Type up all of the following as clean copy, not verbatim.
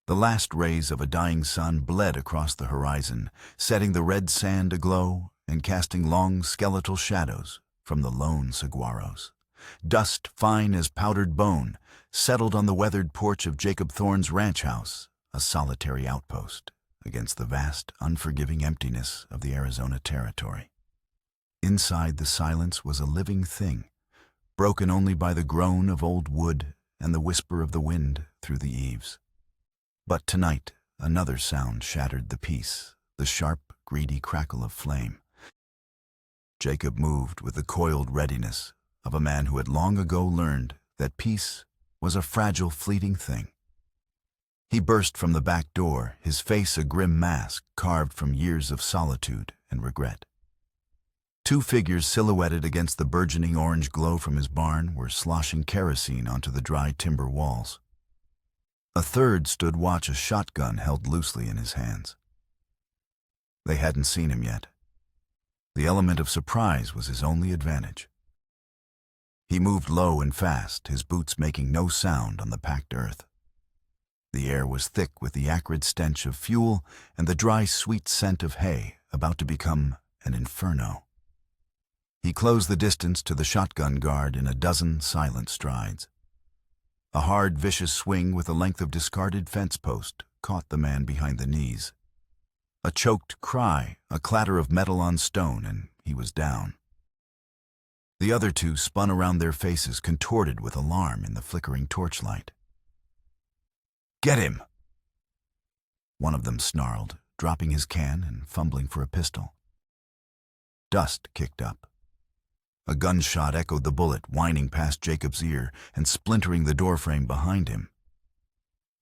The last rays of a dying sun bled across the horizon, setting the red sand aglow and casting long skeletal shadows from the lone saguaros. Dust fine as powdered bone settled on the weathered porch of Jacob Thorne's ranch house, a solitary outpost against the vast, unforgiving emptiness of the Arizona territory. Inside the silence was a living thing, broken only by the groan of old wood and the whisper of the wind through the eaves. But tonight, another sound shattered the peace, the sharp, greedy crackle of flame. Jacob moved with the coiled readiness of a man who had long ago learned that peace was a fragile, fleeting thing. He burst from the back door, his face a grim mask carved from years of solitude and regret. Two figures silhouetted against the burgeoning orange glow from his barn were sloshing kerosene onto the dry timber walls. A third stood watch, a shotgun held loosely in his hands. They hadn't seen him yet. The element of surprise was his only advantage. He moved low and fast, his boots making no sound on the packed earth. The air was thick with the acrid stench of fuel and the dry, sweet scent of hay, about to become an inferno. He closed the distance to the shotgun guard in a dozen silent strides. A hard, vicious swing with a length of discarded fence post caught the man behind the knees. A choked cry, a clatter of metal on stone, and he was down. The other two spun around, their faces contorted with alarm in the flickering torchlight. "Get him!" one of them snarled, dropping his can and fumbling for a pistol. Dust kicked up. A gunshot echoed the bullet, whining past Jacob's ear and splintering the doorframe behind him.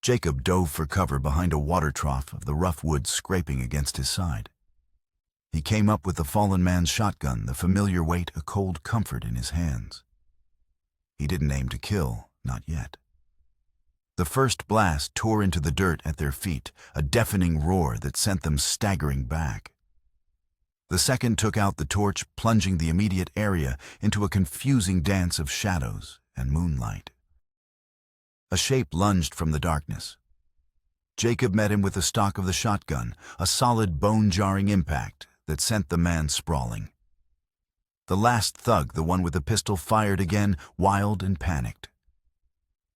Jacob dove for cover behind a water trough of the rough wood scraping against his side. He came up with the fallen man's shotgun, the familiar weight a cold comfort in his hands. He didn't aim to kill, not yet. The first blast tore into the dirt at their feet, a deafening roar that sent them staggering back. The second took out the torch, plunging the immediate area into a confusing dance of shadows and moonlight. A shape lunged from the darkness. Jacob met him with the stock of the shotgun, a solid, bone-jarring impact that sent the man sprawling. The last thug, the one with the pistol, fired again, wild and panicked.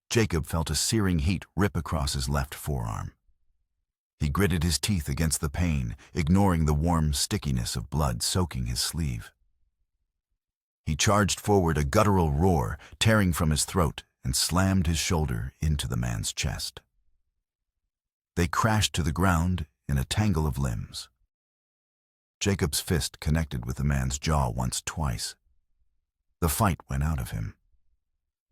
Jacob felt a searing heat rip across his left forearm. He gritted his teeth against the pain, ignoring the warm stickiness of blood soaking his sleeve. He charged forward, a guttural roar tearing from his throat, and slammed his shoulder into the man's chest. They crashed to the ground in a tangle of limbs. Jacob's fist connected with the man's jaw once, twice. The fight went out of him.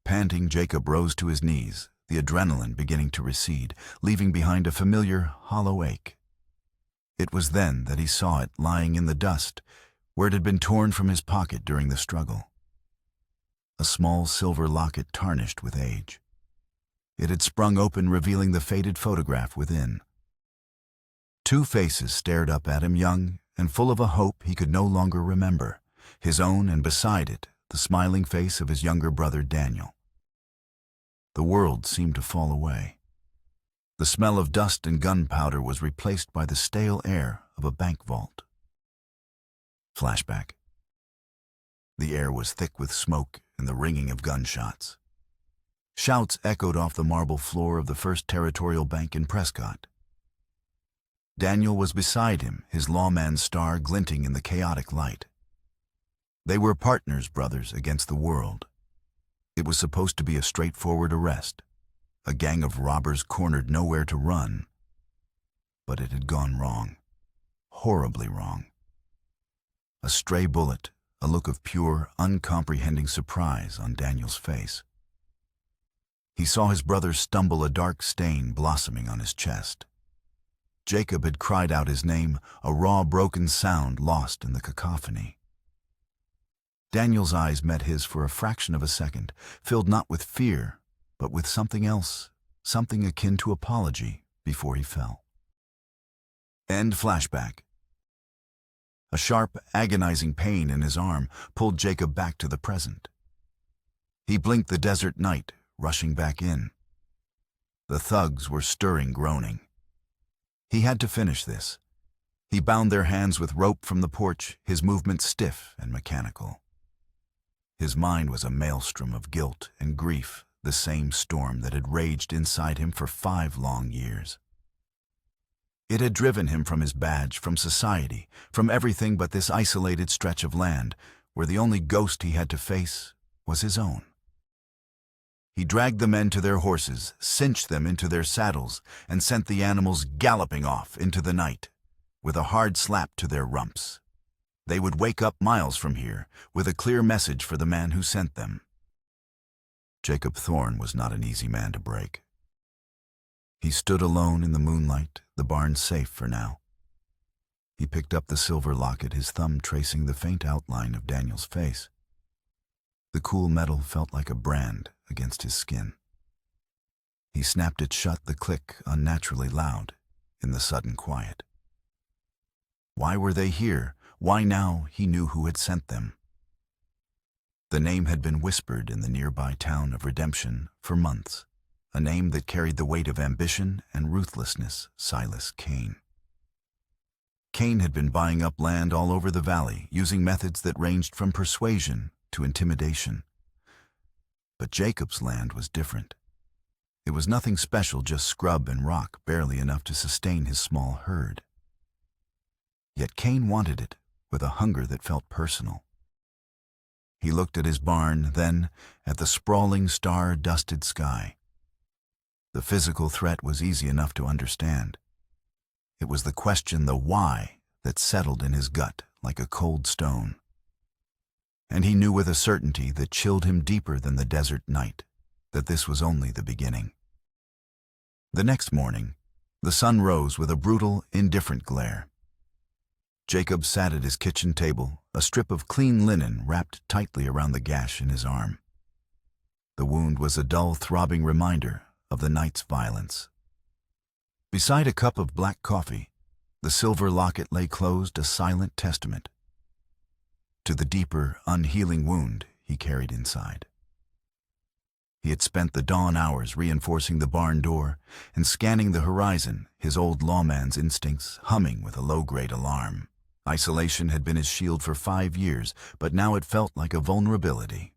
Panting, Jacob rose to his knees, the adrenaline beginning to recede, leaving behind a familiar, hollow ache. It was then that he saw it lying in the dust, where it had been torn from his pocket during the struggle. A small silver locket tarnished with age. It had sprung open, revealing the faded photograph within. Two faces stared up at him, young and full of a hope he could no longer remember, his own, and beside it, the smiling face of his younger brother Daniel. The world seemed to fall away. The smell of dust and gunpowder was replaced by the stale air of a bank vault. Flashback. The air was thick with smoke and the ringing of gunshots. Shouts echoed off the marble floor of the First Territorial Bank in Prescott. Daniel was beside him, his lawman's star glinting in the chaotic light. They were partners, brothers against the world. It was supposed to be a straightforward arrest, a gang of robbers cornered, nowhere to run. But it had gone wrong, horribly wrong. A stray bullet, a look of pure, uncomprehending surprise on Daniel's face. He saw his brother stumble, a dark stain blossoming on his chest. Jacob had cried out his name, a raw, broken sound lost in the cacophony. Daniel's eyes met his for a fraction of a second, filled not with fear, but with something else, something akin to apology, before he fell. End flashback. A sharp, agonizing pain in his arm pulled Jacob back to the present. He blinked the desert night, rushing back in. The thugs were stirring, groaning. He had to finish this. He bound their hands with rope from the porch, his movements stiff and mechanical. His mind was a maelstrom of guilt and grief, the same storm that had raged inside him for 5 long years. It had driven him from his badge, from society, from everything but this isolated stretch of land, where the only ghost he had to face was his own. He dragged the men to their horses, cinched them into their saddles, and sent the animals galloping off into the night, with a hard slap to their rumps. They would wake up miles from here, with a clear message for the man who sent them. Jacob Thorne was not an easy man to break. He stood alone in the moonlight, the barn safe for now. He picked up the silver locket, his thumb tracing the faint outline of Daniel's face. The cool metal felt like a brand against his skin. He snapped it shut, the click unnaturally loud in the sudden quiet. Why were they here? Why now? He knew who had sent them. The name had been whispered in the nearby town of Redemption for months. A name that carried the weight of ambition and ruthlessness, Silas Kane. Kane had been buying up land all over the valley, using methods that ranged from persuasion to intimidation. But Jacob's land was different. It was nothing special, just scrub and rock, barely enough to sustain his small herd. Yet Kane wanted it, with a hunger that felt personal. He looked at his barn, then at the sprawling star-dusted sky. The physical threat was easy enough to understand. It was the question, the why, that settled in his gut like a cold stone. And he knew with a certainty that chilled him deeper than the desert night, that this was only the beginning. The next morning, the sun rose with a brutal, indifferent glare. Jacob sat at his kitchen table, a strip of clean linen wrapped tightly around the gash in his arm. The wound was a dull, throbbing reminder of the night's violence. Beside a cup of black coffee, the silver locket lay closed, a silent testament to the deeper, unhealing wound he carried inside. He had spent the dawn hours reinforcing the barn door and scanning the horizon, his old lawman's instincts humming with a low-grade alarm. Isolation had been his shield for 5 years, but now it felt like a vulnerability.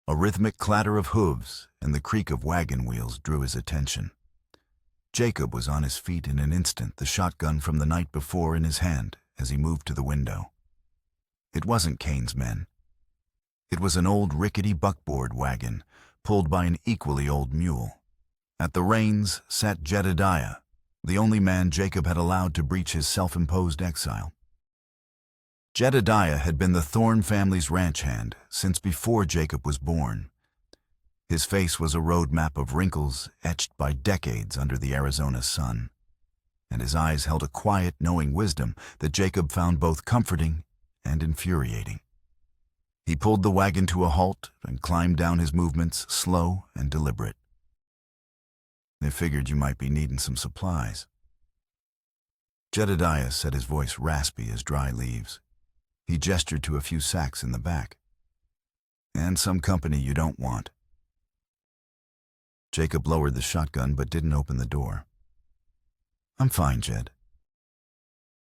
A rhythmic clatter of hooves and the creak of wagon wheels drew his attention. Jacob was on his feet in an instant, the shotgun from the night before in his hand as he moved to the window. It wasn't Kane's men. It was an old rickety buckboard wagon, pulled by an equally old mule. At the reins sat Jedediah, the only man Jacob had allowed to breach his self-imposed exile. Jedediah had been the Thorne family's ranch hand since before Jacob was born. His face was a road map of wrinkles etched by decades under the Arizona sun, and his eyes held a quiet, knowing wisdom that Jacob found both comforting and infuriating. He pulled the wagon to a halt and climbed down, his movements slow and deliberate. "They figured you might be needing some supplies." Jedediah said, his voice raspy as dry leaves. He gestured to a few sacks in the back. "And some company you don't want." Jacob lowered the shotgun but didn't open the door. "I'm fine, Jed."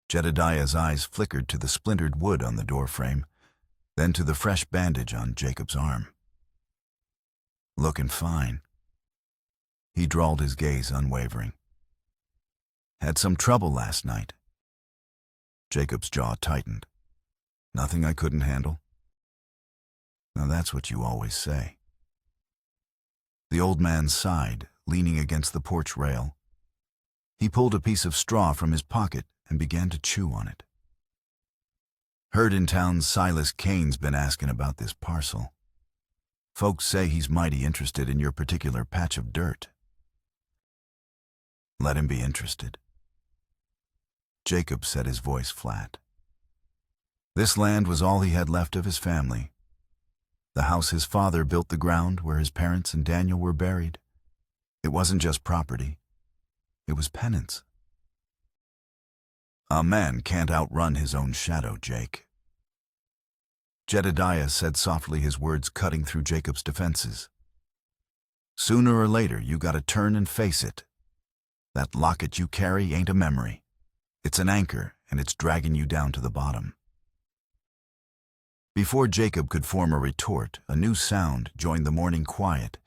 Jedediah's eyes flickered to the splintered wood on the doorframe, then to the fresh bandage on Jacob's arm. "Looking fine." He drawled, his gaze unwavering. "Had some trouble last night." Jacob's jaw tightened. "Nothing I couldn't handle?" "Now that's what you always say." The old man sighed, leaning against the porch rail. He pulled a piece of straw from his pocket and began to chew on it. "Heard in town Silas Kane's been asking about this parcel. Folks say he's mighty interested in your particular patch of dirt." "Let him be interested." Jacob set his voice flat. This land was all he had left of his family. The house his father built the ground where his parents and Daniel were buried. It wasn't just property. It was penance. "A man can't outrun his own shadow, Jake." Jedediah said softly, his words cutting through Jacob's defenses. Sooner or later, you gotta turn and face it. That locket you carry ain't a memory. It's an anchor, and it's dragging you down to the bottom. Before Jacob could form a retort, a new sound joined the morning quiet,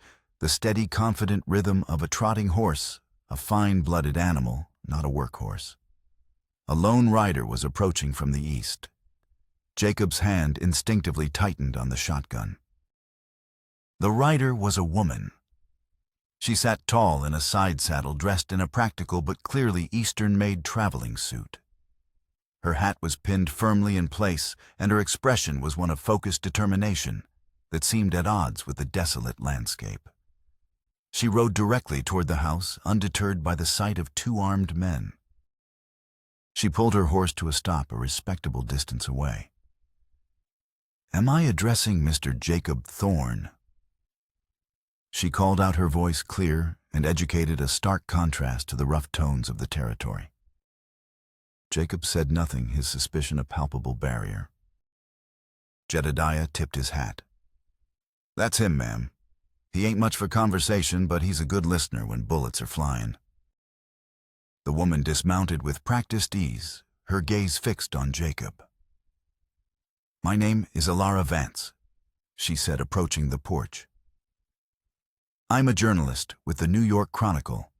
the steady, confident rhythm of a trotting horse, a fine-blooded animal, not a workhorse. A lone rider was approaching from the east. Jacob's hand instinctively tightened on the shotgun. The rider was a woman. She sat tall in a side saddle, dressed in a practical but clearly Eastern-made traveling suit. Her hat was pinned firmly in place, and her expression was one of focused determination that seemed at odds with the desolate landscape. She rode directly toward the house, undeterred by the sight of two armed men. She pulled her horse to a stop a respectable distance away. "Am I addressing Mr. Jacob Thorne?" She called out, her voice clear and educated, a stark contrast to the rough tones of the territory. Jacob said nothing, his suspicion a palpable barrier. Jedediah tipped his hat. "That's him, ma'am. He ain't much for conversation, but he's a good listener when bullets are flying." The woman dismounted with practiced ease, her gaze fixed on Jacob. "My name is Alara Vance," she said, approaching the porch. "I'm a journalist with the New York Chronicle.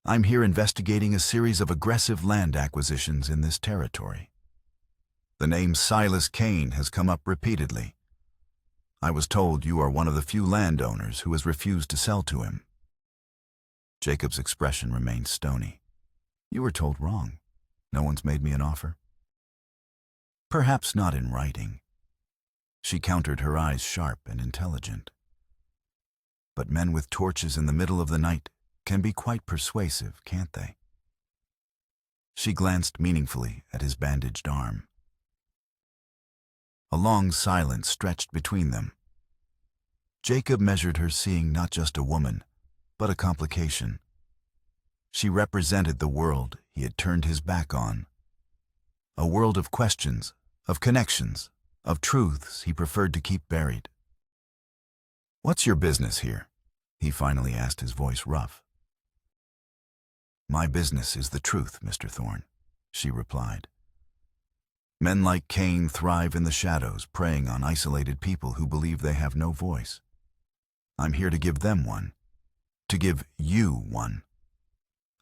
I'm here investigating a series of aggressive land acquisitions in this territory. The name Silas Kane has come up repeatedly. I was told you are one of the few landowners who has refused to sell to him." Jacob's expression remained stony. "You were told wrong. No one's made me an offer." "Perhaps not in writing." She countered, her eyes sharp and intelligent. "But men with torches in the middle of the night can be quite persuasive, can't they?" She glanced meaningfully at his bandaged arm. A long silence stretched between them. Jacob measured her, seeing not just a woman, but a complication. She represented the world he had turned his back on. A world of questions, of connections, of truths he preferred to keep buried. "What's your business here?" he finally asked, his voice rough. "My business is the truth, Mr. Thorne," she replied. "Men like Cain thrive in the shadows, preying on isolated people who believe they have no voice. I'm here to give them one, to give you one.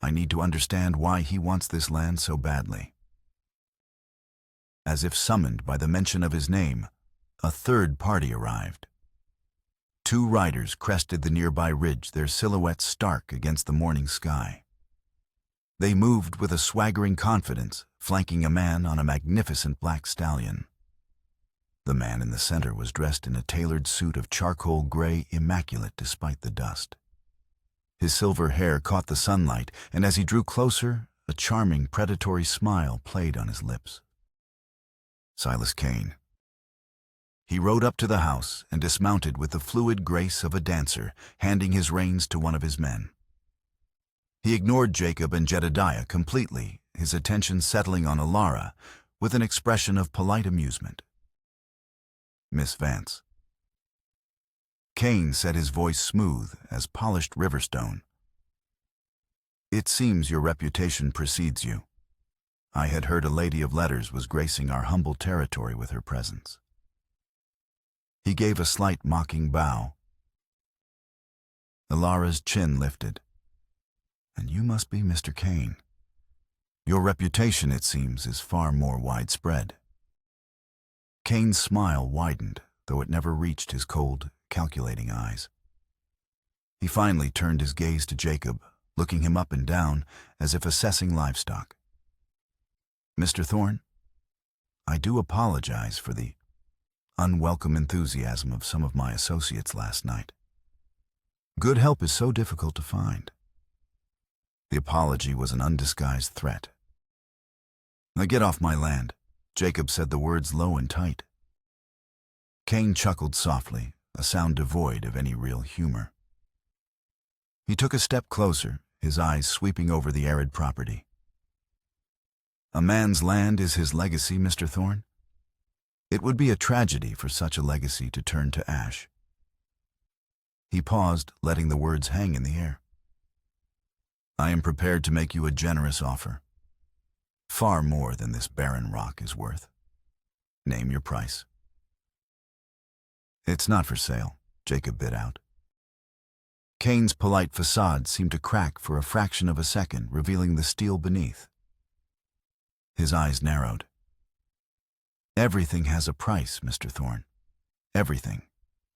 I need to understand why he wants this land so badly." As if summoned by the mention of his name, a third party arrived. Two riders crested the nearby ridge, their silhouettes stark against the morning sky. They moved with a swaggering confidence, flanking a man on a magnificent black stallion. The man in the center was dressed in a tailored suit of charcoal gray, immaculate despite the dust. His silver hair caught the sunlight, and as he drew closer, a charming, predatory smile played on his lips. Silas Kane. He rode up to the house and dismounted with the fluid grace of a dancer, handing his reins to one of his men. He ignored Jacob and Jedediah completely, his attention settling on Alara with an expression of polite amusement. "Miss Vance." Kane said, his voice smooth as polished riverstone. "It seems your reputation precedes you. I had heard a lady of letters was gracing our humble territory with her presence." He gave a slight mocking bow. Alara's chin lifted. "And you must be Mr. Kane. Your reputation, it seems, is far more widespread." Kane's smile widened, though it never reached his cold, calculating eyes. He finally turned his gaze to Jacob, looking him up and down as if assessing livestock. "Mr. Thorne, I do apologize for the unwelcome enthusiasm of some of my associates last night. Good help is so difficult to find." The apology was an undisguised threat. "Now get off my land," Jacob said the words low and tight. Kane chuckled softly, a sound devoid of any real humor. He took a step closer, his eyes sweeping over the arid property. "A man's land is his legacy, Mr. Thorne. It would be a tragedy for such a legacy to turn to ash." He paused, letting the words hang in the air. I am prepared to make you a generous offer. Far more than this barren rock is worth. Name your price. It's not for sale, Jacob bit out. Kane's polite facade seemed to crack for a fraction of a second, revealing the steel beneath. His eyes narrowed. Everything has a price, Mr. Thorne. Everything.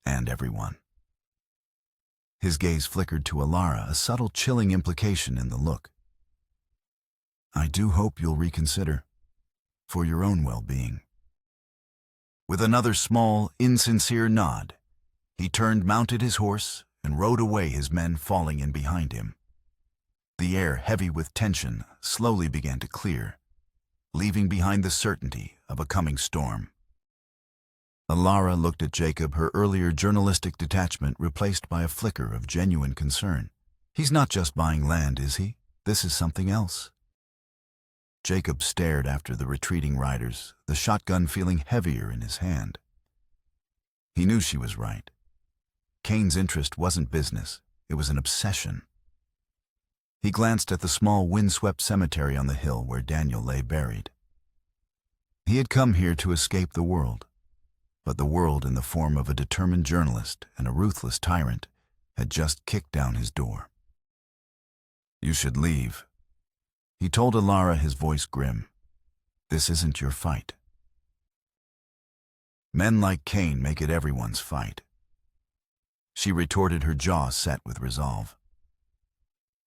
And everyone. His gaze flickered to Alara, a subtle chilling implication in the look. I do hope you'll reconsider, for your own well-being. With another small, insincere nod, he turned, mounted his horse, and rode away, his men falling in behind him. The air, heavy with tension, slowly began to clear, leaving behind the certainty of a coming storm. Alara looked at Jacob, her earlier journalistic detachment replaced by a flicker of genuine concern. He's not just buying land, is he? This is something else. Jacob stared after the retreating riders, the shotgun feeling heavier in his hand. He knew she was right. Kane's interest wasn't business, it was an obsession. He glanced at the small windswept cemetery on the hill where Daniel lay buried. He had come here to escape the world, but the world, in the form of a determined journalist and a ruthless tyrant, had just kicked down his door. You should leave. He told Alara, his voice grim. This isn't your fight. Men like Kane make it everyone's fight. She retorted, her jaw set with resolve.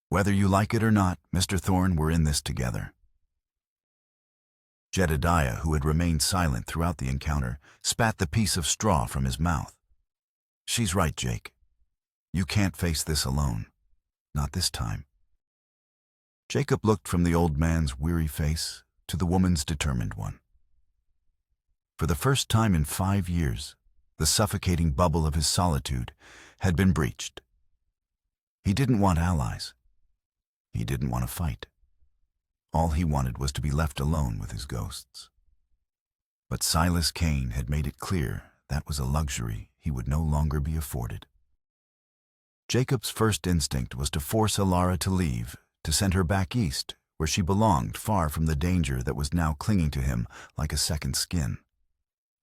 Whether you like it or not, Mr. Thorne, we're in this together. Jedediah, who had remained silent throughout the encounter, spat the piece of straw from his mouth. She's right, Jake. You can't face this alone. Not this time. Jacob looked from the old man's weary face to the woman's determined one. For the first time in 5 years, the suffocating bubble of his solitude had been breached. He didn't want allies. He didn't want to fight. All he wanted was to be left alone with his ghosts. But Silas Kane had made it clear that was a luxury he would no longer be afforded. Jacob's first instinct was to force Alara to leave, to send her back east, where she belonged, far from the danger that was now clinging to him like a second skin.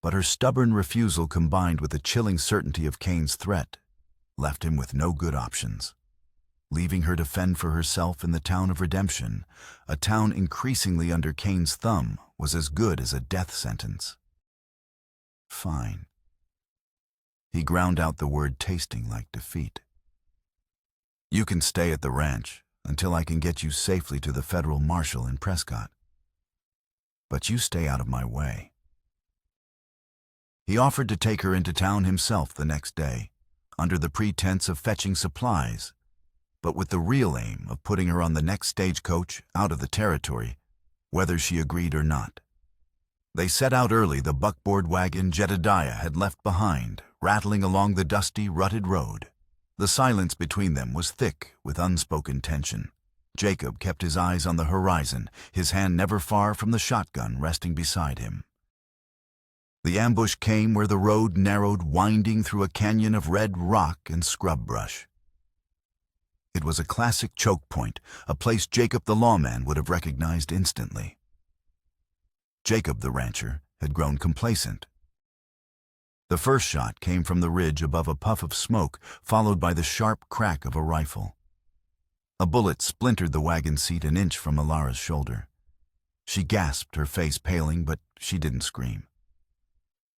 But her stubborn refusal, combined with the chilling certainty of Kane's threat, left him with no good options. Leaving her to fend for herself in the town of redemption, a town increasingly under Kane's thumb, was as good as a death sentence. Fine. He ground out the word, tasting like defeat. You can stay at the ranch until I can get you safely to the federal marshal in Prescott. But you stay out of my way. He offered to take her into town himself the next day, under the pretense of fetching supplies, but with the real aim of putting her on the next stagecoach out of the territory, whether she agreed or not. They set out early, the buckboard wagon Jedediah had left behind, rattling along the dusty, rutted road. The silence between them was thick with unspoken tension. Jacob kept his eyes on the horizon, his hand never far from the shotgun resting beside him. The ambush came where the road narrowed, winding through a canyon of red rock and scrub brush. It was a classic choke point, a place Jacob the lawman would have recognized instantly. Jacob the rancher had grown complacent. The first shot came from the ridge above a puff of smoke, followed by the sharp crack of a rifle. A bullet splintered the wagon seat an inch from Alara's shoulder. She gasped, her face paling, but she didn't scream.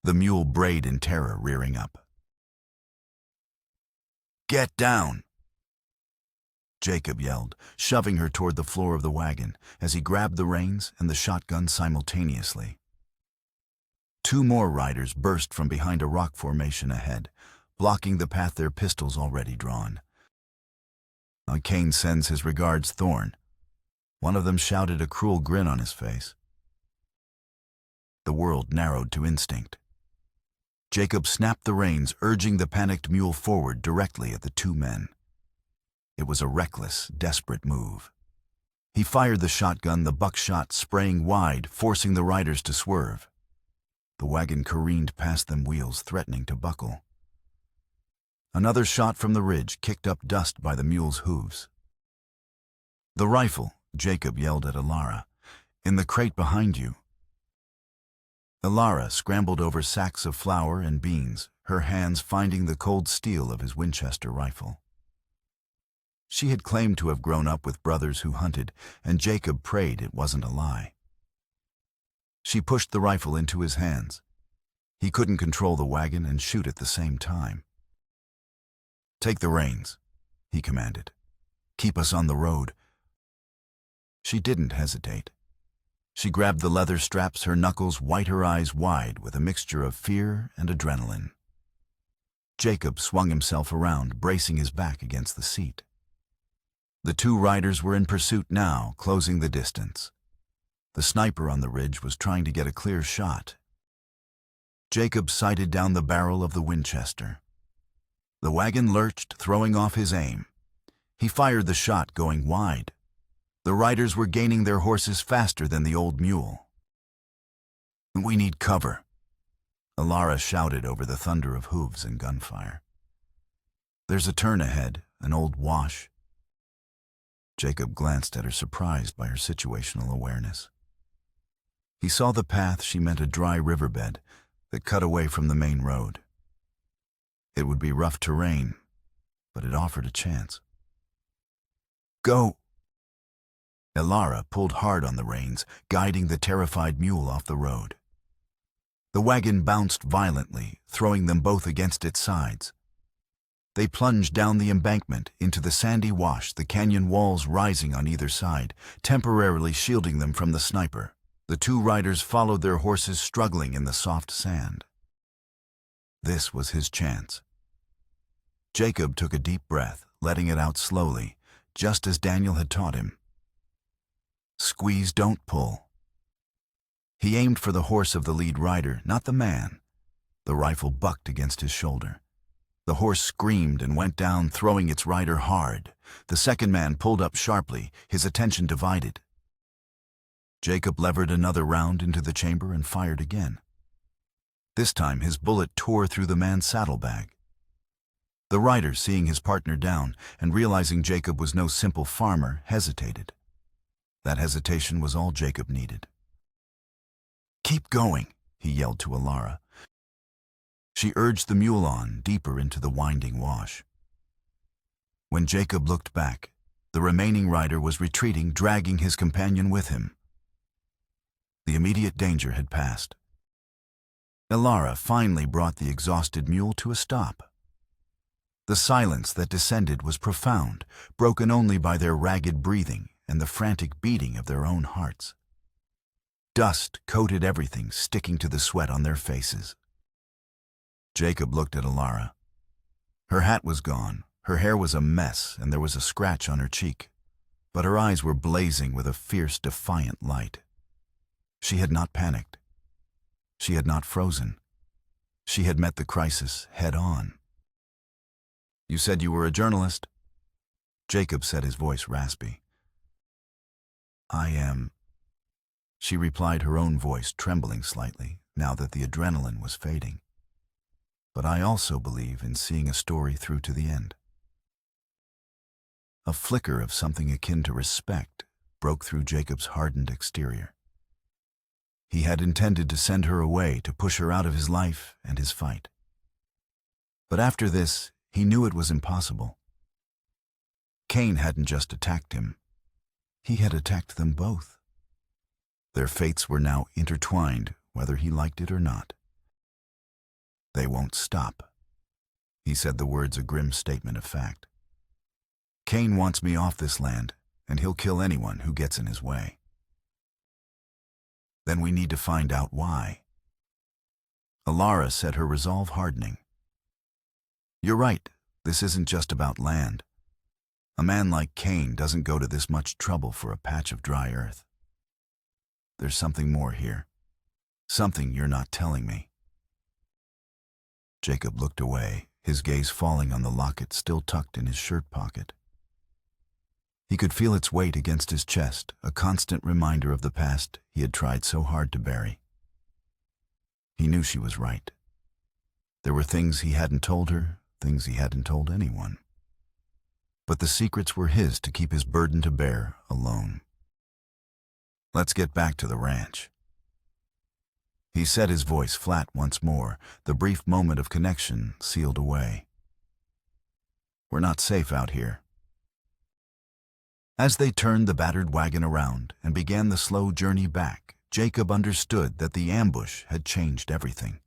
The mule brayed in terror, rearing up. Get down! Jacob yelled, shoving her toward the floor of the wagon as he grabbed the reins and the shotgun simultaneously. 2 more riders burst from behind a rock formation ahead, blocking the path, their pistols already drawn. Kane sends his regards, Thorne. One of them shouted, a cruel grin on his face. The world narrowed to instinct. Jacob snapped the reins, urging the panicked mule forward directly at the 2 men. It was a reckless, desperate move. He fired the shotgun, the buckshot spraying wide, forcing the riders to swerve. The wagon careened past them, wheels threatening to buckle. Another shot from the ridge kicked up dust by the mule's hooves. "The rifle," Jacob yelled at Alara. "In the crate behind you." Alara scrambled over sacks of flour and beans, her hands finding the cold steel of his Winchester rifle. She had claimed to have grown up with brothers who hunted, and Jacob prayed it wasn't a lie. She pushed the rifle into his hands. He couldn't control the wagon and shoot at the same time. "Take the reins," he commanded. "Keep us on the road." She didn't hesitate. She grabbed the leather straps, her knuckles white, her eyes wide with a mixture of fear and adrenaline. Jacob swung himself around, bracing his back against the seat. The two riders were in pursuit now, closing the distance. The sniper on the ridge was trying to get a clear shot. Jacob sighted down the barrel of the Winchester. The wagon lurched, throwing off his aim. He fired the shot, going wide. The riders were gaining their horses faster than the old mule. "We need cover," Alara shouted over the thunder of hooves and gunfire. "There's a turn ahead, an old wash." Jacob glanced at her, surprised by her situational awareness. He saw the path she meant a dry riverbed that cut away from the main road. It would be rough terrain, but it offered a chance. "Go!" Alara pulled hard on the reins, guiding the terrified mule off the road. The wagon bounced violently, throwing them both against its sides. They plunged down the embankment into the sandy wash, the canyon walls rising on either side, temporarily shielding them from the sniper. The two riders followed their horses, struggling in the soft sand. This was his chance. Jacob took a deep breath, letting it out slowly, just as Daniel had taught him. "Squeeze, don't pull." He aimed for the horse of the lead rider, not the man. The rifle bucked against his shoulder. The horse screamed and went down, throwing its rider hard. The second man pulled up sharply, his attention divided. Jacob levered another round into the chamber and fired again. This time his bullet tore through the man's saddlebag. The rider, seeing his partner down and realizing Jacob was no simple farmer, hesitated. That hesitation was all Jacob needed. "Keep going," he yelled to Alara. She urged the mule on, deeper into the winding wash. When Jacob looked back, the remaining rider was retreating, dragging his companion with him. The immediate danger had passed. Alara finally brought the exhausted mule to a stop. The silence that descended was profound, broken only by their ragged breathing and the frantic beating of their own hearts. Dust coated everything, sticking to the sweat on their faces. Jacob looked at Alara. Her hat was gone, her hair was a mess, and there was a scratch on her cheek. But her eyes were blazing with a fierce, defiant light. She had not panicked. She had not frozen. She had met the crisis head on. "You said you were a journalist?" Jacob said, his voice raspy. "I am," she replied, her own voice trembling slightly, now that the adrenaline was fading. "But I also believe in seeing a story through to the end." A flicker of something akin to respect broke through Jacob's hardened exterior. He had intended to send her away, to push her out of his life and his fight. But after this, he knew it was impossible. Cain hadn't just attacked him. He had attacked them both. Their fates were now intertwined, whether he liked it or not. "They won't stop." He said the words a grim statement of fact. "Cain wants me off this land, and he'll kill anyone who gets in his way." "Then we need to find out why." Alara said, her resolve hardening. "You're right, this isn't just about land. A man like Cain doesn't go to this much trouble for a patch of dry earth. There's something more here. Something you're not telling me." Jacob looked away, his gaze falling on the locket still tucked in his shirt pocket. He could feel its weight against his chest, a constant reminder of the past he had tried so hard to bury. He knew she was right. There were things he hadn't told her, things he hadn't told anyone. But the secrets were his to keep his burden to bear alone. "Let's get back to the ranch." He set his voice flat once more, the brief moment of connection sealed away. "We're not safe out here." As they turned the battered wagon around and began the slow journey back, Jacob understood that the ambush had changed everything.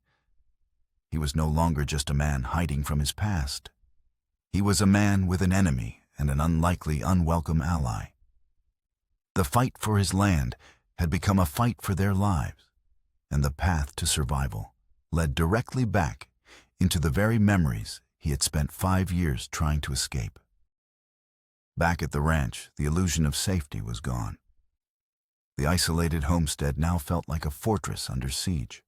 He was no longer just a man hiding from his past. He was a man with an enemy and an unlikely, unwelcome ally. The fight for his land had become a fight for their lives, and the path to survival led directly back into the very memories he had spent 5 years trying to escape. Back at the ranch, the illusion of safety was gone. The isolated homestead now felt like a fortress under siege.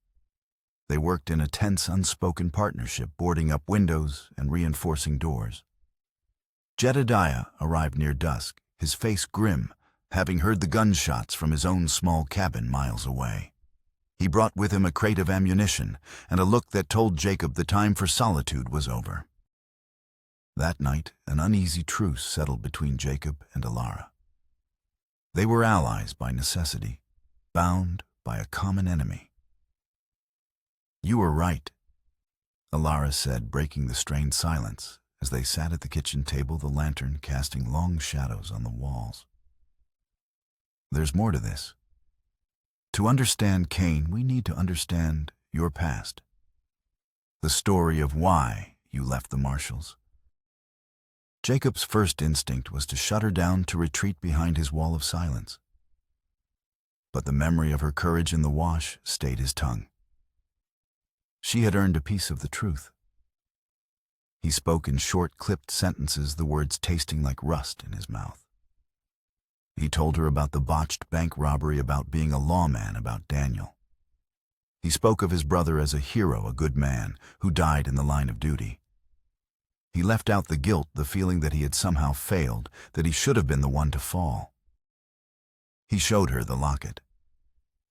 They worked in a tense, unspoken partnership, boarding up windows and reinforcing doors. Jedediah arrived near dusk, his face grim, having heard the gunshots from his own small cabin miles away. He brought with him a crate of ammunition and a look that told Jacob the time for solitude was over. That night, an uneasy truce settled between Jacob and Alara. They were allies by necessity, bound by a common enemy. "You were right," Alara said, breaking the strained silence as they sat at the kitchen table, the lantern casting long shadows on the walls. "There's more to this. To understand Cain, we need to understand your past. The story of why you left the Marshalls." Jacob's first instinct was to shut her down, to retreat behind his wall of silence. But the memory of her courage in the wash stayed his tongue. She had earned a piece of the truth. He spoke in short, clipped sentences, the words tasting like rust in his mouth. He told her about the botched bank robbery, about being a lawman, about Daniel. He spoke of his brother as a hero, a good man, who died in the line of duty. He left out the guilt, the feeling that he had somehow failed, that he should have been the one to fall. He showed her the locket.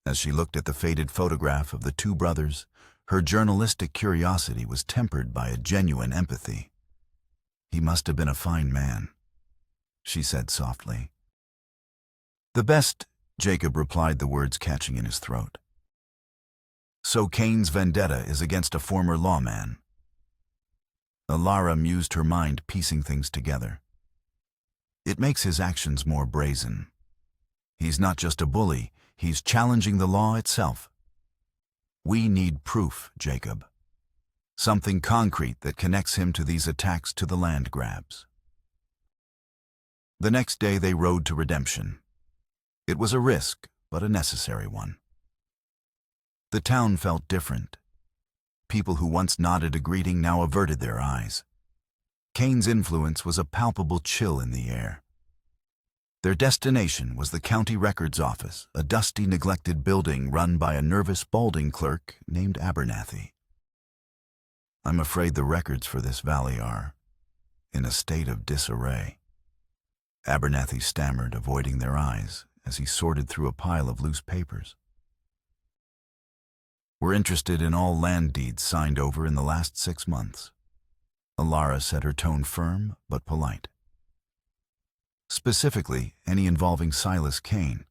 As she looked at the faded photograph of the two brothers, her journalistic curiosity was tempered by a genuine empathy. "He must have been a fine man," she said softly. "The best," Jacob replied, the words catching in his throat. "So Cain's vendetta is against a former lawman." Alara mused, her mind piecing things together. "It makes his actions more brazen. He's not just a bully, he's challenging the law itself. We need proof, Jacob. Something concrete that connects him to these attacks, to the land grabs." The next day they rode to redemption. It was a risk, but a necessary one. The town felt different. People who once nodded a greeting now averted their eyes. Cain's influence was a palpable chill in the air. Their destination was the county records office, a dusty, neglected building run by a nervous, balding clerk named Abernathy. "I'm afraid the records for this valley are in a state of disarray," Abernathy stammered, avoiding their eyes as he sorted through a pile of loose papers. "We're interested in all land deeds signed over in the last 6 months." Alara said, her tone firm but polite. "Specifically, any involving Silas Cain."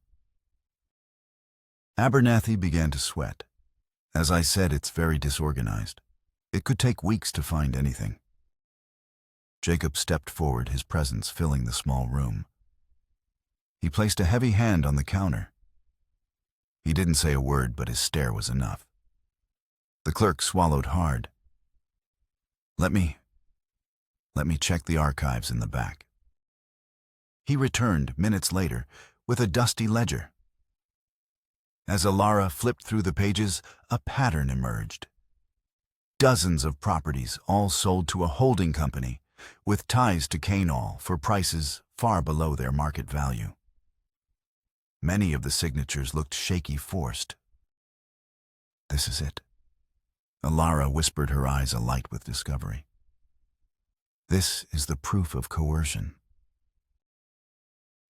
Abernathy began to sweat. "As I said, it's very disorganized. It could take weeks to find anything." Jacob stepped forward, his presence filling the small room. He placed a heavy hand on the counter. He didn't say a word, but his stare was enough. The clerk swallowed hard. Let me check the archives in the back." He returned minutes later with a dusty ledger. As Alara flipped through the pages, a pattern emerged. Dozens of properties, all sold to a holding company, with ties to Cain, all for prices far below their market value. Many of the signatures looked shaky, forced. "This is it," Alara whispered, her eyes alight with discovery. "This is the proof of coercion."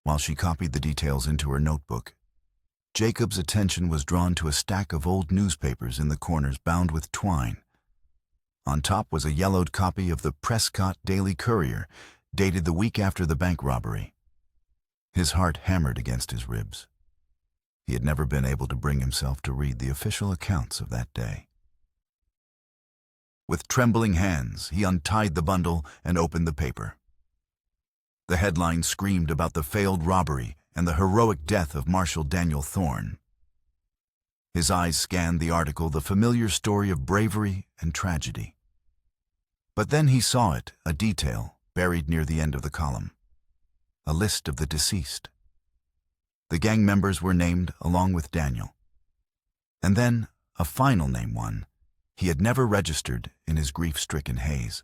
While she copied the details into her notebook, Jacob's attention was drawn to a stack of old newspapers in the corners, bound with twine. On top was a yellowed copy of the Prescott Daily Courier, dated the week after the bank robbery. His heart hammered against his ribs. He had never been able to bring himself to read the official accounts of that day. With trembling hands, he untied the bundle and opened the paper. The headline screamed about the failed robbery and the heroic death of Marshal Daniel Thorne. His eyes scanned the article, the familiar story of bravery and tragedy. But then he saw it, a detail buried near the end of the column. A list of the deceased. The gang members were named along with Daniel. And then a final name, one he had never registered in his grief-stricken haze.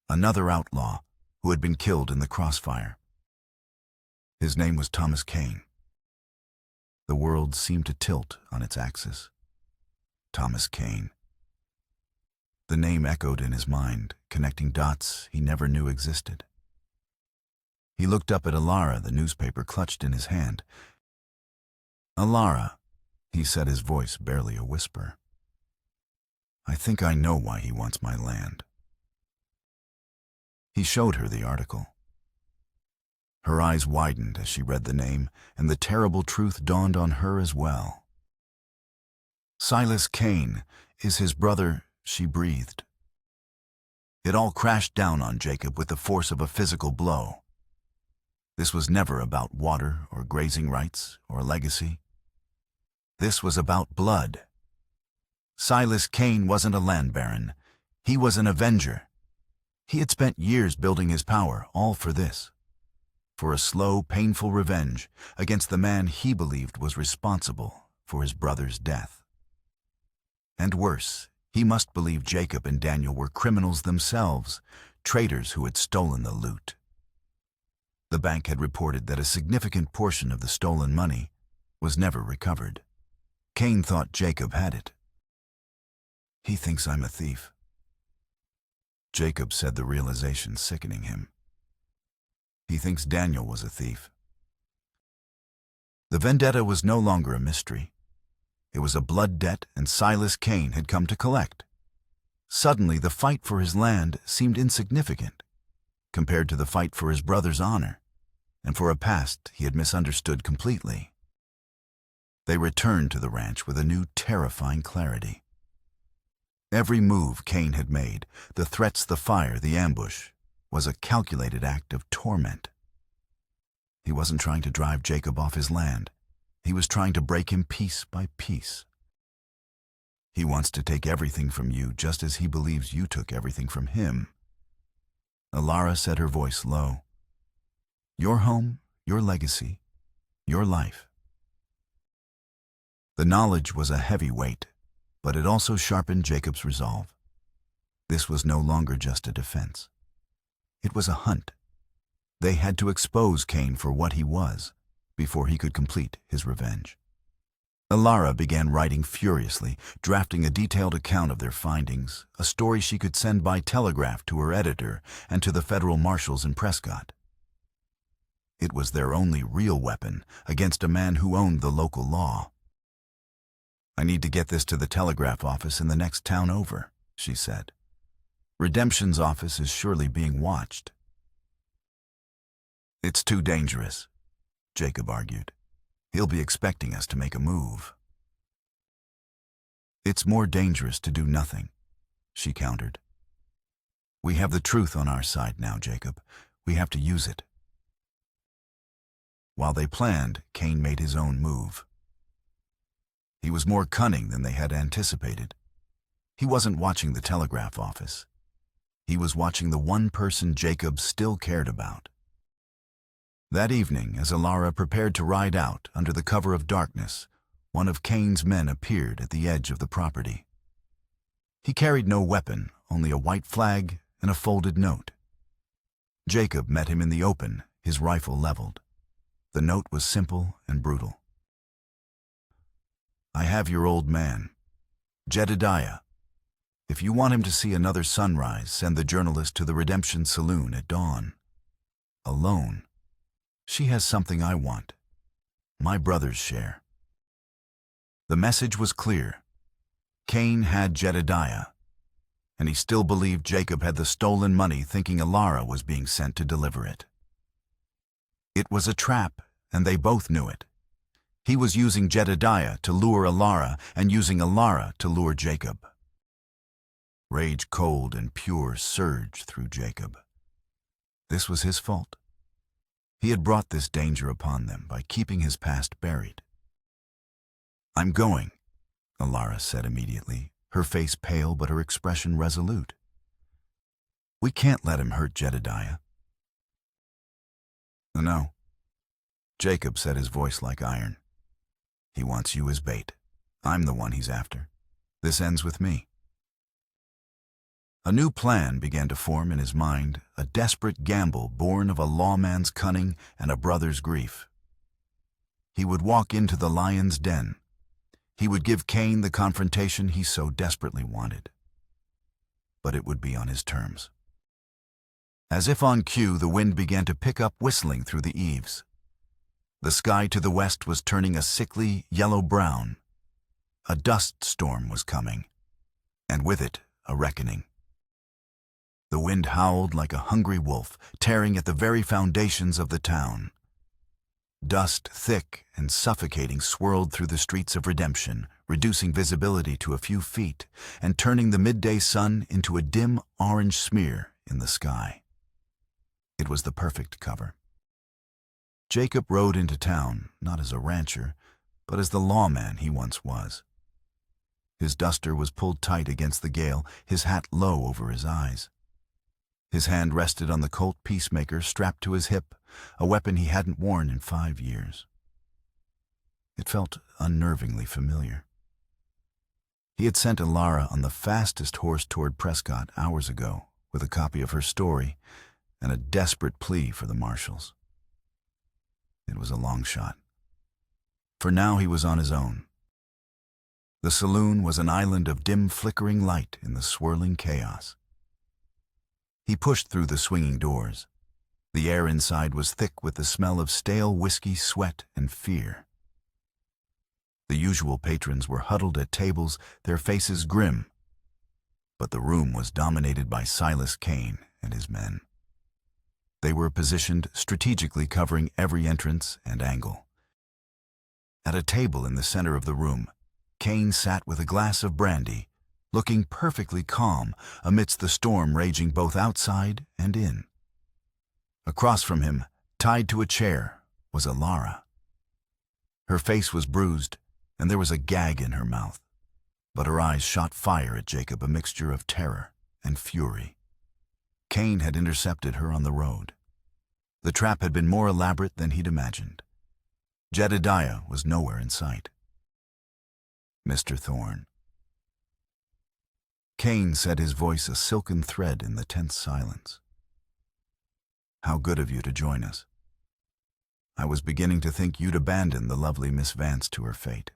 Another outlaw who had been killed in the crossfire. His name was Thomas Kane. The world seemed to tilt on its axis. Thomas Kane. The name echoed in his mind, connecting dots he never knew existed. He looked up at Alara, the newspaper clutched in his hand. "Alara," he said, his voice barely a whisper. "I think I know why he wants my land." He showed her the article. Her eyes widened as she read the name, and the terrible truth dawned on her as well. "Silas Kane is his brother," she breathed. It all crashed down on Jacob with the force of a physical blow. This was never about water or grazing rights or legacy. This was about blood. Silas Kane wasn't a land baron. He was an avenger. He had spent years building his power, all for this. For a slow, painful revenge against the man he believed was responsible for his brother's death. And worse, he must believe Jacob and Daniel were criminals themselves, traitors who had stolen the loot. The bank had reported that a significant portion of the stolen money was never recovered. Kane thought Jacob had it. "He thinks I'm a thief." Jacob said, the realization sickening him. "He thinks Daniel was a thief." The vendetta was no longer a mystery. It was a blood debt, and Silas Kane had come to collect. Suddenly, the fight for his land seemed insignificant compared to the fight for his brother's honor, and for a past he had misunderstood completely. They returned to the ranch with a new terrifying clarity. Every move Kane had made, the threats, the fire, the ambush, was a calculated act of torment. He wasn't trying to drive Jacob off his land. He was trying to break him piece by piece. He wants to take everything from you just as he believes you took everything from him. Alara said, her voice low. "Your home, your legacy, your life." The knowledge was a heavy weight, but it also sharpened Jacob's resolve. This was no longer just a defense. It was a hunt. They had to expose Kane for what he was before he could complete his revenge. Alara began writing furiously, drafting a detailed account of their findings, a story she could send by telegraph to her editor and to the federal marshals in Prescott. It was their only real weapon against a man who owned the local law. "I need to get this to the telegraph office in the next town over," she said. "Redemption's office is surely being watched." "It's too dangerous," Jacob argued. "He'll be expecting us to make a move." "It's more dangerous to do nothing," she countered. "We have the truth on our side now, Jacob. We have to use it." While they planned, Kane made his own move. He was more cunning than they had anticipated. He wasn't watching the telegraph office. He was watching the one person Jacob still cared about. That evening, as Alara prepared to ride out under the cover of darkness, one of Kane's men appeared at the edge of the property. He carried no weapon, only a white flag and a folded note. Jacob met him in the open, his rifle leveled. The note was simple and brutal. "I have your old man, Jedediah. If you want him to see another sunrise, send the journalist to the Redemption Saloon at dawn. Alone. She has something I want. My brother's share." The message was clear. Kane had Jedediah. and he still believed Jacob had the stolen money, thinking Alara was being sent to deliver it. It was a trap, and they both knew it. He was using Jedediah to lure Alara and using Alara to lure Jacob. Rage cold and pure surged through Jacob. This was his fault. He had brought this danger upon them by keeping his past buried. "I'm going," Alara said immediately, her face pale but her expression resolute. "We can't let him hurt Jedediah." "No." Jacob said, his voice like iron. "He wants you as bait. I'm the one he's after. This ends with me." A new plan began to form in his mind, a desperate gamble born of a lawman's cunning and a brother's grief. He would walk into the lion's den. He would give Cain the confrontation he so desperately wanted. But it would be on his terms. As if on cue, the wind began to pick up, whistling through the eaves. The sky to the west was turning a sickly yellow-brown. A dust storm was coming, and with it, a reckoning. The wind howled like a hungry wolf, tearing at the very foundations of the town. Dust, thick and suffocating, swirled through the streets of Redemption, reducing visibility to a few feet and turning the midday sun into a dim orange smear in the sky. It was the perfect cover. Jacob rode into town, not as a rancher, but as the lawman he once was. His duster was pulled tight against the gale, his hat low over his eyes. His hand rested on the Colt Peacemaker strapped to his hip, a weapon he hadn't worn in 5 years. It felt unnervingly familiar. He had sent Alara on the fastest horse toward Prescott hours ago with a copy of her story and a desperate plea for the marshals. It was a long shot. For now he was on his own. The saloon was an island of dim flickering light in the swirling chaos. He pushed through the swinging doors. The air inside was thick with the smell of stale whiskey, sweat, and fear. The usual patrons were huddled at tables, their faces grim. But the room was dominated by Silas Cain and his men. They were positioned strategically, covering every entrance and angle. At a table in the center of the room, Cain sat with a glass of brandy, looking perfectly calm amidst the storm raging both outside and in. Across from him, tied to a chair, was Alara. Her face was bruised, and there was a gag in her mouth, but her eyes shot fire at Jacob, a mixture of terror and fury. Cain had intercepted her on the road. The trap had been more elaborate than he'd imagined. Jedediah was nowhere in sight. "Mr. Thorne." Cain said, his voice a silken thread in the tense silence. "How good of you to join us. I was beginning to think you'd abandon the lovely Miss Vance to her fate.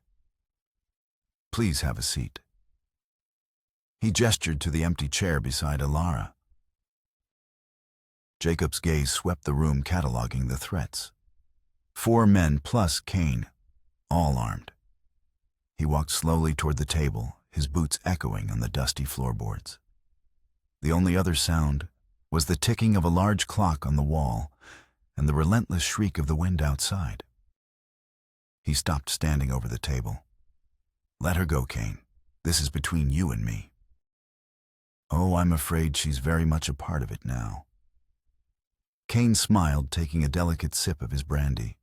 Please have a seat." He gestured to the empty chair beside Alara. Jacob's gaze swept the room, cataloging the threats. 4 men plus Cain, all armed. He walked slowly toward the table, his boots echoing on the dusty floorboards. The only other sound was the ticking of a large clock on the wall and the relentless shriek of the wind outside. He stopped, standing over the table. "Let her go, Cain. This is between you and me." "Oh, I'm afraid she's very much a part of it now." Cain smiled, taking a delicate sip of his brandy.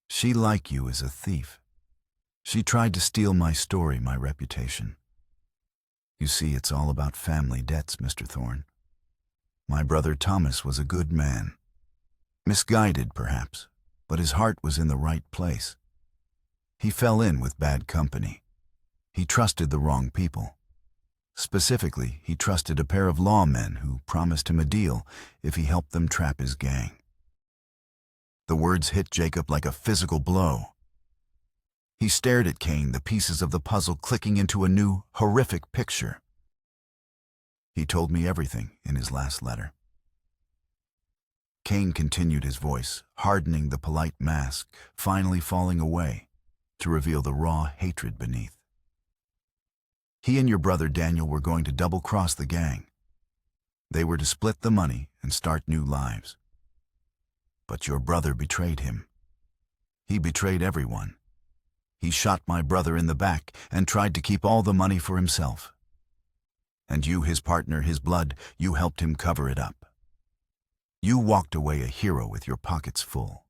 "She, like you, is a thief. She tried to steal my story, my reputation. You see, it's all about family debts, Mr. Thorne. My brother Thomas was a good man. Misguided, perhaps, but his heart was in the right place. He fell in with bad company. He trusted the wrong people. Specifically, he trusted a pair of lawmen who promised him a deal if he helped them trap his gang." The words hit Jacob like a physical blow. He stared at Cain, the pieces of the puzzle clicking into a new, horrific picture. "He told me everything in his last letter." Cain continued, his voice hardening the polite mask, finally falling away to reveal the raw hatred beneath. He and your brother Daniel were going to double-cross the gang. They were to split the money and start new lives. But your brother betrayed him. He betrayed everyone. He shot my brother in the back and tried to keep all the money for himself. And you, his partner, his blood, you helped him cover it up. You walked away a hero with your pockets full.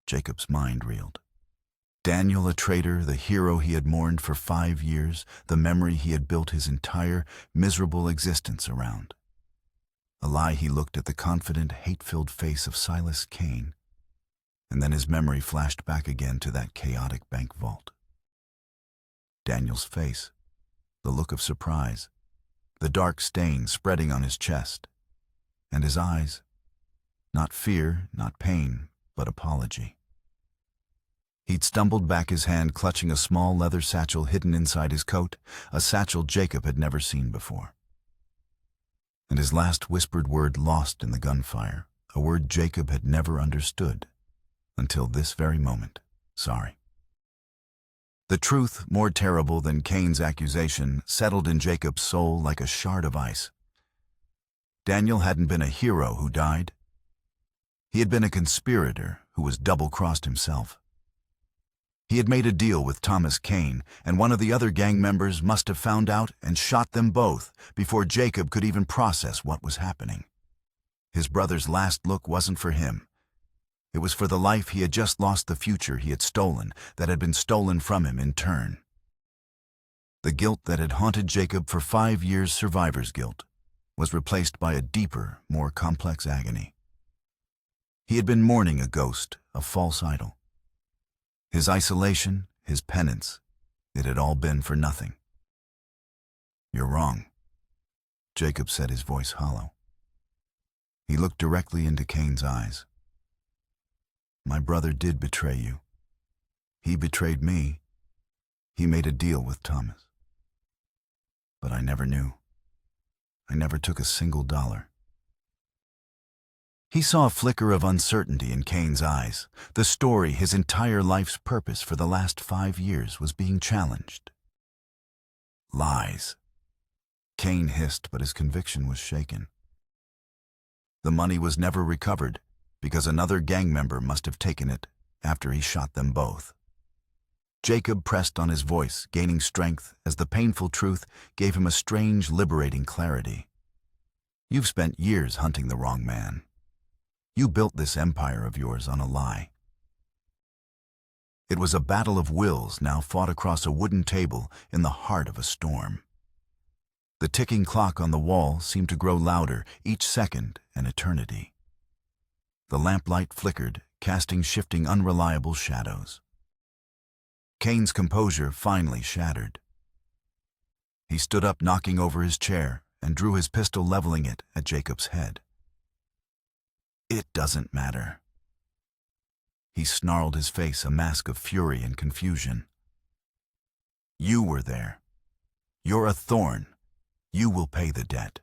Jacob's mind reeled. Daniel, a traitor, the hero he had mourned for 5 years, the memory he had built his entire miserable existence around. A lie. He looked at the confident, hate-filled face of Silas Cain, and then his memory flashed back again to that chaotic bank vault. Daniel's face, the look of surprise, the dark stain spreading on his chest, and his eyes, not fear, not pain, but apology. He'd stumbled back, his hand clutching a small leather satchel hidden inside his coat, a satchel Jacob had never seen before. And his last whispered word lost in the gunfire, a word Jacob had never understood until this very moment: sorry. The truth, more terrible than Cain's accusation, settled in Jacob's soul like a shard of ice. Daniel hadn't been a hero who died. He had been a conspirator who was double-crossed himself. He had made a deal with Thomas Cain, and one of the other gang members must have found out and shot them both before Jacob could even process what was happening. His brother's last look wasn't for him. It was for the life he had just lost, the future he had stolen, that had been stolen from him in turn. The guilt that had haunted Jacob for 5 years, survivor's guilt, was replaced by a deeper, more complex agony. He had been mourning a ghost, a false idol. His isolation, his penance, it had all been for nothing. "You're wrong," Jacob said, his voice hollow. He looked directly into Cain's eyes. "My brother did betray you. He betrayed me. He made a deal with Thomas. But I never knew. I never took a single dollar." He saw a flicker of uncertainty in Cain's eyes. The story, his entire life's purpose for the last 5 years, was being challenged. Lies. Cain hissed, but his conviction was shaken. The money was never recovered because another gang member must have taken it after he shot them both. Jacob pressed on his voice, gaining strength as the painful truth gave him a strange, liberating clarity. "You've spent years hunting the wrong man. You built this empire of yours on a lie." It was a battle of wills now fought across a wooden table in the heart of a storm. The ticking clock on the wall seemed to grow louder, each second an eternity. The lamplight flickered, casting shifting, unreliable shadows. Cain's composure finally shattered. He stood up, knocking over his chair, and drew his pistol, leveling it at Jacob's head. "It doesn't matter." He snarled, his face a mask of fury and confusion. "You were there. You're a thorn. You will pay the debt."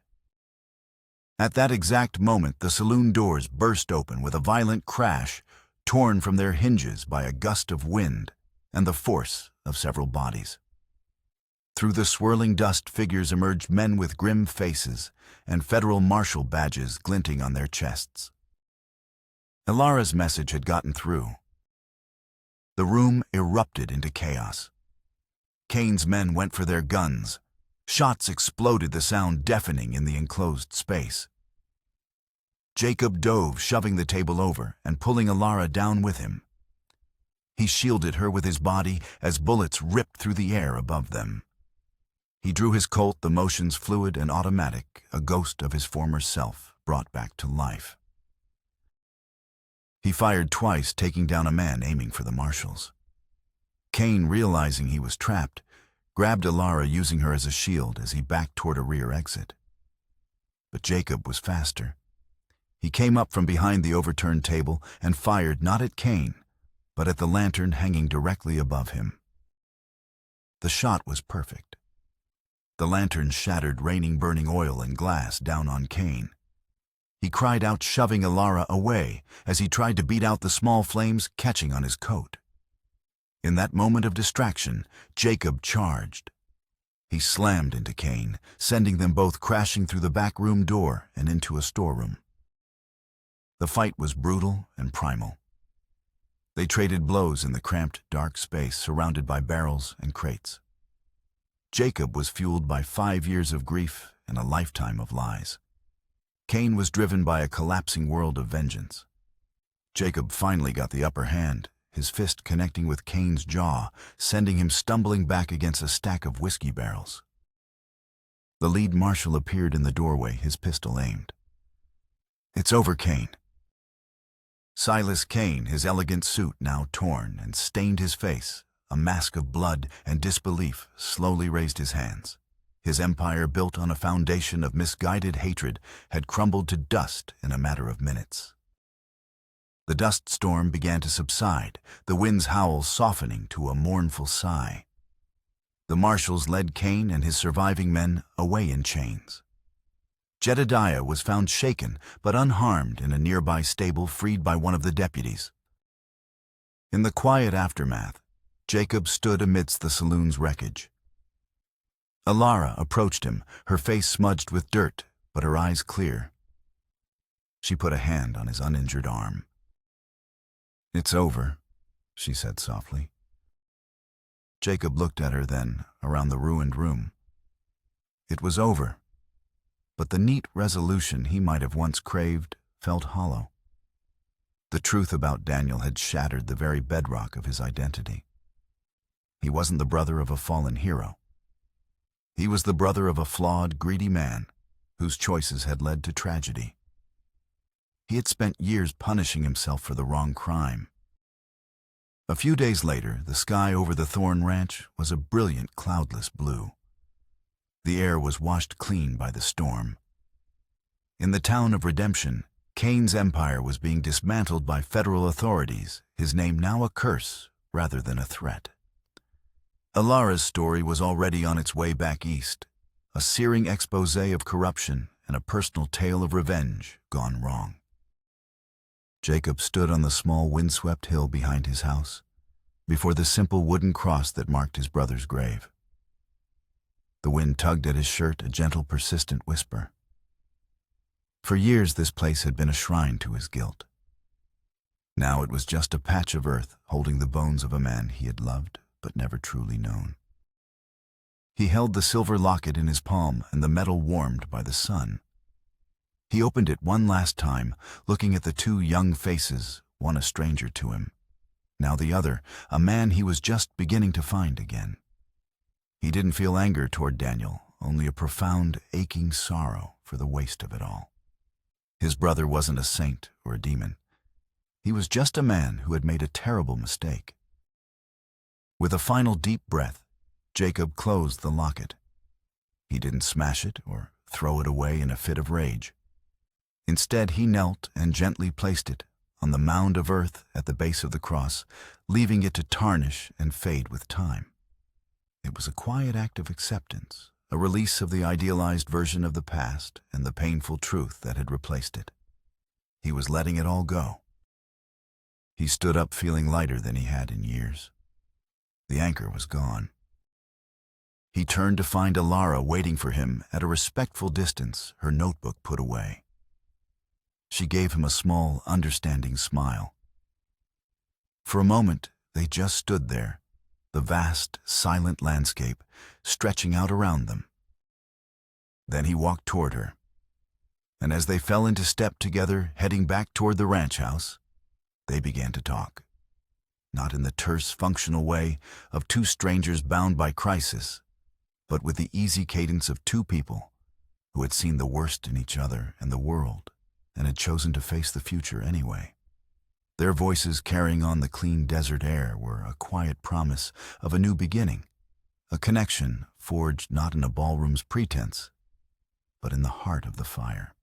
At that exact moment, the saloon doors burst open with a violent crash, torn from their hinges by a gust of wind and the force of several bodies. Through the swirling dust, figures emerged, men with grim faces and federal marshal badges glinting on their chests. Ilara's message had gotten through. The room erupted into chaos. Cain's men went for their guns. Shots exploded, the sound deafening in the enclosed space. Jacob dove, shoving the table over and pulling Ilara down with him. He shielded her with his body as bullets ripped through the air above them. He drew his Colt, the motions fluid and automatic, a ghost of his former self brought back to life. He fired twice, taking down a man aiming for the marshals. Cain, realizing he was trapped, grabbed Ilara, using her as a shield as he backed toward a rear exit. But Jacob was faster. He came up from behind the overturned table and fired not at Cain, but at the lantern hanging directly above him. The shot was perfect. The lantern shattered, raining burning oil and glass down on Cain. He cried out, shoving Ilara away as he tried to beat out the small flames catching on his coat. In that moment of distraction, Jacob charged. He slammed into Cain, sending them both crashing through the back room door and into a storeroom. The fight was brutal and primal. They traded blows in the cramped, dark space surrounded by barrels and crates. Jacob was fueled by 5 years of grief and a lifetime of lies. Cain was driven by a collapsing world of vengeance. Jacob finally got the upper hand, his fist connecting with Cain's jaw, sending him stumbling back against a stack of whiskey barrels. The lead marshal appeared in the doorway, his pistol aimed. "It's over, Cain." Silas Cain, his elegant suit now torn and stained his face, a mask of blood and disbelief, slowly raised his hands. His empire, built on a foundation of misguided hatred, had crumbled to dust in a matter of minutes. The dust storm began to subside, the wind's howl softening to a mournful sigh. The marshals led Cain and his surviving men away in chains. Jedediah was found shaken but unharmed in a nearby stable, freed by one of the deputies. In the quiet aftermath, Jacob stood amidst the saloon's wreckage. Alara approached him, her face smudged with dirt, but her eyes clear. She put a hand on his uninjured arm. "It's over," she said softly. Jacob looked at her then, around the ruined room. It was over, but the neat resolution he might have once craved felt hollow. The truth about Daniel had shattered the very bedrock of his identity. He wasn't the brother of a fallen hero. He was the brother of a flawed, greedy man whose choices had led to tragedy. He had spent years punishing himself for the wrong crime. A few days later, the sky over the Thorn Ranch was a brilliant, cloudless blue. The air was washed clean by the storm. In the town of Redemption, Cain's empire was being dismantled by federal authorities, his name now a curse rather than a threat. Alara's story was already on its way back east, a searing expose of corruption and a personal tale of revenge gone wrong. Jacob stood on the small windswept hill behind his house, before the simple wooden cross that marked his brother's grave. The wind tugged at his shirt, a gentle, persistent whisper. For years this place had been a shrine to his guilt. Now it was just a patch of earth holding the bones of a man he had loved but never truly known. He held the silver locket in his palm, and the metal warmed by the sun. He opened it one last time, looking at the two young faces, one a stranger to him, now the other, a man he was just beginning to find again. He didn't feel anger toward Daniel, only a profound, aching sorrow for the waste of it all. His brother wasn't a saint or a demon. He was just a man who had made a terrible mistake. With a final deep breath, Jacob closed the locket. He didn't smash it or throw it away in a fit of rage. Instead, he knelt and gently placed it on the mound of earth at the base of the cross, leaving it to tarnish and fade with time. It was a quiet act of acceptance, a release of the idealized version of the past and the painful truth that had replaced it. He was letting it all go. He stood up feeling lighter than he had in years. The anchor was gone. He turned to find Alara waiting for him at a respectful distance, her notebook put away. She gave him a small, understanding smile. For a moment, they just stood there, the vast, silent landscape stretching out around them. Then he walked toward her, and as they fell into step together, heading back toward the ranch house, they began to talk. Not in the terse, functional way of two strangers bound by crisis, but with the easy cadence of two people who had seen the worst in each other and the world, and had chosen to face the future anyway. Their voices carrying on the clean desert air were a quiet promise of a new beginning, a connection forged not in a ballroom's pretense, but in the heart of the fire.